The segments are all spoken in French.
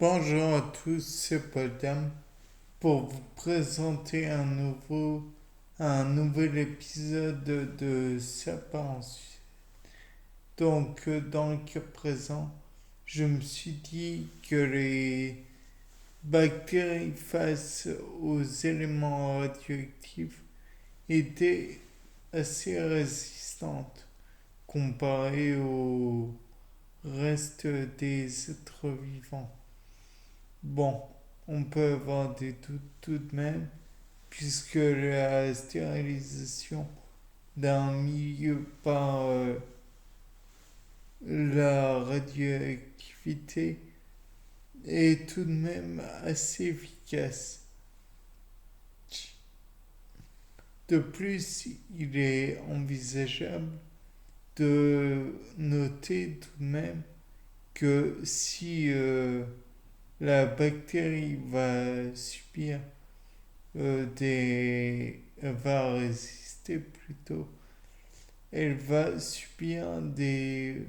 Bonjour à tous, c'est Podam pour vous présenter un nouvel épisode de Sapiens. Dans le cas présent, je me suis dit que les bactéries face aux éléments radioactifs étaient assez résistantes comparées au reste des êtres vivants. Bon, on peut avoir des doutes tout de même, puisque la stérilisation d'un milieu par la radioactivité est tout de même assez efficace. De plus, il est envisageable de noter tout de même que si la bactérie va subir va résister plutôt, elle va subir des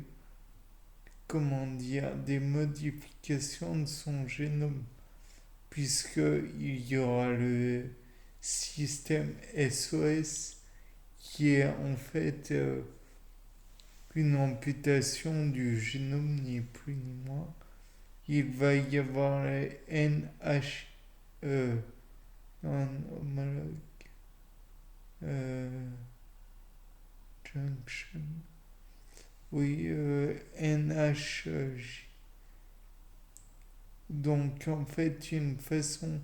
modifications de son génome, puisqu'il y aura le système SOS qui est en fait une amputation du génome, ni plus ni moins. Il va y avoir les non, homologue, euh, junction, oui, NHJ. Donc en fait une façon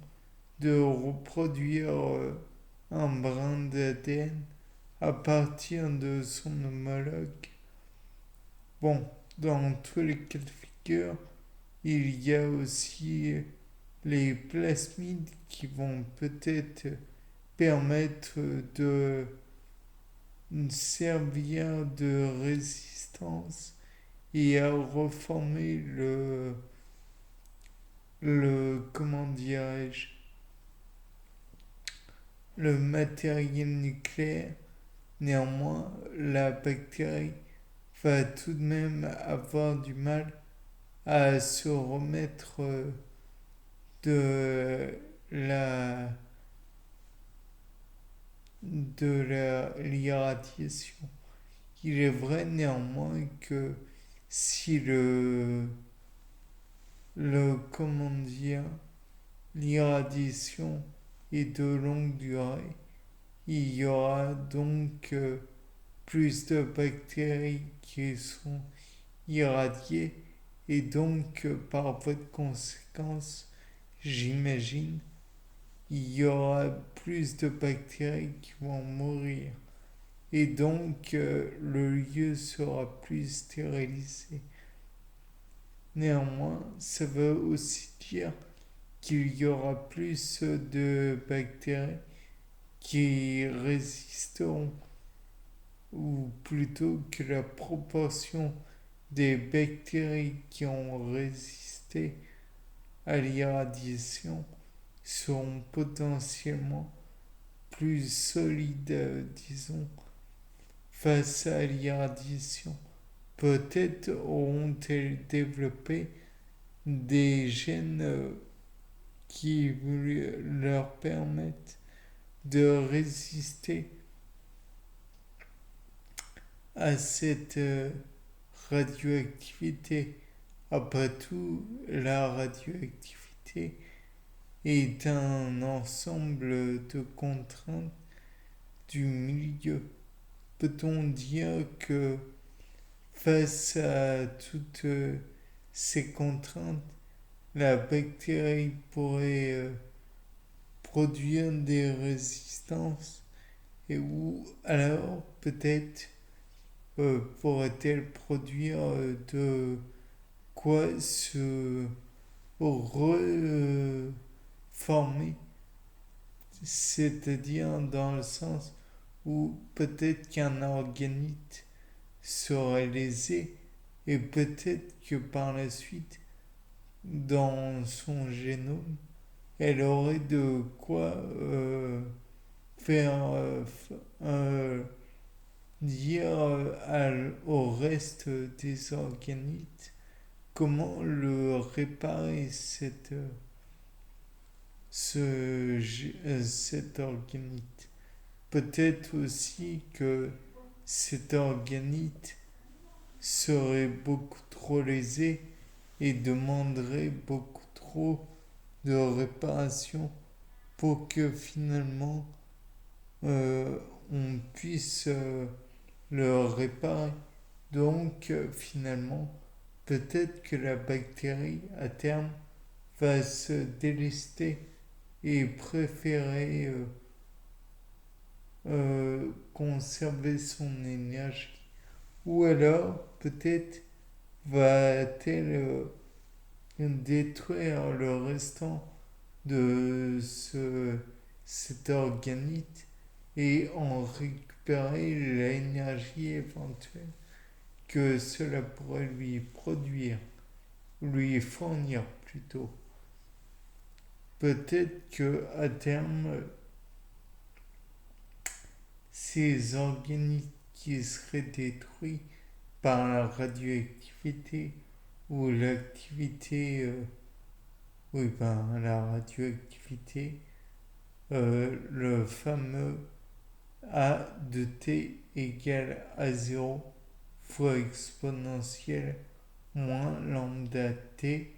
de reproduire un brin d'ADN à partir de son homologue. Bon, dans tous les cas de figure, il y a aussi les plasmides qui vont peut-être permettre de servir de résistance et à reformer comment dirais-je, le matériel nucléaire. Néanmoins, la bactérie va tout de même avoir du mal à se remettre de la l'irradiation. Il est vrai néanmoins que si le comment dire, l'irradiation est de longue durée, il y aura donc plus de bactéries qui sont irradiées et donc par voie de conséquence, j'imagine, il y aura plus de bactéries qui vont mourir et donc le lieu sera plus stérilisé. Néanmoins, ça veut aussi dire qu'il y aura plus de bactéries qui résisteront, ou plutôt que la proportion des bactéries qui ont résisté à l'irradiation seront potentiellement plus solides, disons, face à l'irradiation. Peut-être auront-elles développé des gènes qui leur permettent de résister à cette radioactivité. Après tout, la radioactivité est un ensemble de contraintes du milieu. Peut-on dire que face à toutes ces contraintes, la bactérie pourrait produire des résistances et ou alors peut-être pourrait-elle produire de quoi se reformer, c'est-à-dire dans le sens où peut-être qu'un organite serait lésé et peut-être que par la suite, dans son génome, elle aurait de quoi faire dire au reste des organites comment le réparer cet organite. Peut-être aussi que cet organite serait beaucoup trop lésé et demanderait beaucoup trop de réparation pour que finalement euh, on puisse le réparer. Donc finalement, peut-être que la bactérie à terme va se délester et préférer conserver son énergie. Ou alors, peut-être va-t-elle détruire le restant de cet organite et en récupérer l'énergie éventuelle que cela pourrait lui fournir plutôt. Peut-être que à terme, ces organites qui seraient détruits par la radioactivité ou l'activité, oui, par la radioactivité, le fameux A de t égale à 0 fois exponentielle moins lambda t.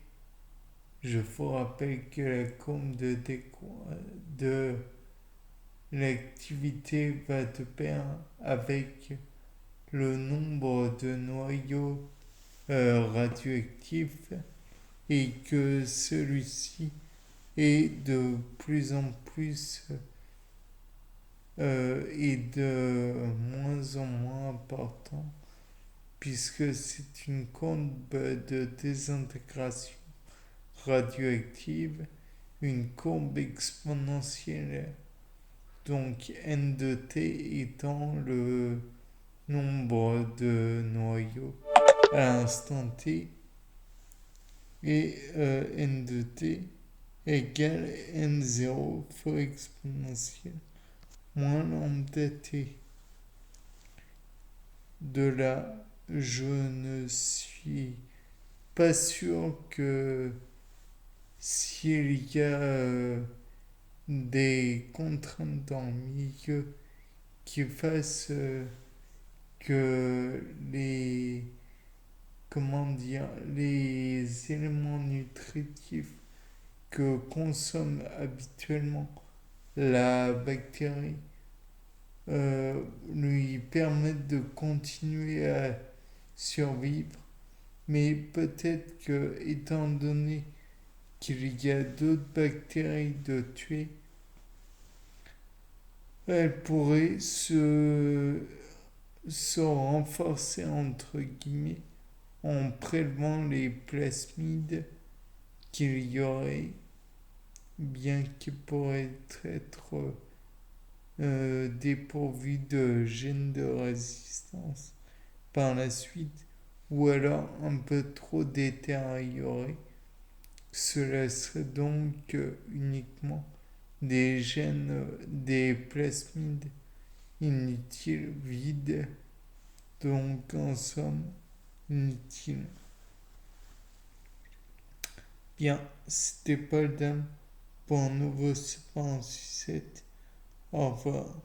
Je vous rappelle que la courbe de l'activité va de pair avec le nombre de noyaux radioactifs et que celui-ci est de plus en plus et de moins en moins important puisque c'est une courbe de désintégration radioactive, une courbe exponentielle, donc n de t étant le nombre de noyaux à l'instant t et n de t égale n0 fois exponentielle moins lambda t. De là, je ne suis pas sûr que s'il y a des contraintes dans le milieu qui fassent que les éléments nutritifs que consomme habituellement la bactérie lui permettent de continuer à survivre, mais peut-être que, étant donné qu'il y a d'autres bactéries de tuer, elle pourrait se renforcer entre guillemets en prélevant les plasmides qu'il y aurait, bien qu'ils pourraient être dépourvus de gènes de résistance par la suite, ou alors un peu trop détériorés. Cela serait donc uniquement des gènes, des plasmides inutiles, vides, donc en somme inutiles. Bien, c'était Paul Dame pour un nouveau Super en Sucette. Au revoir.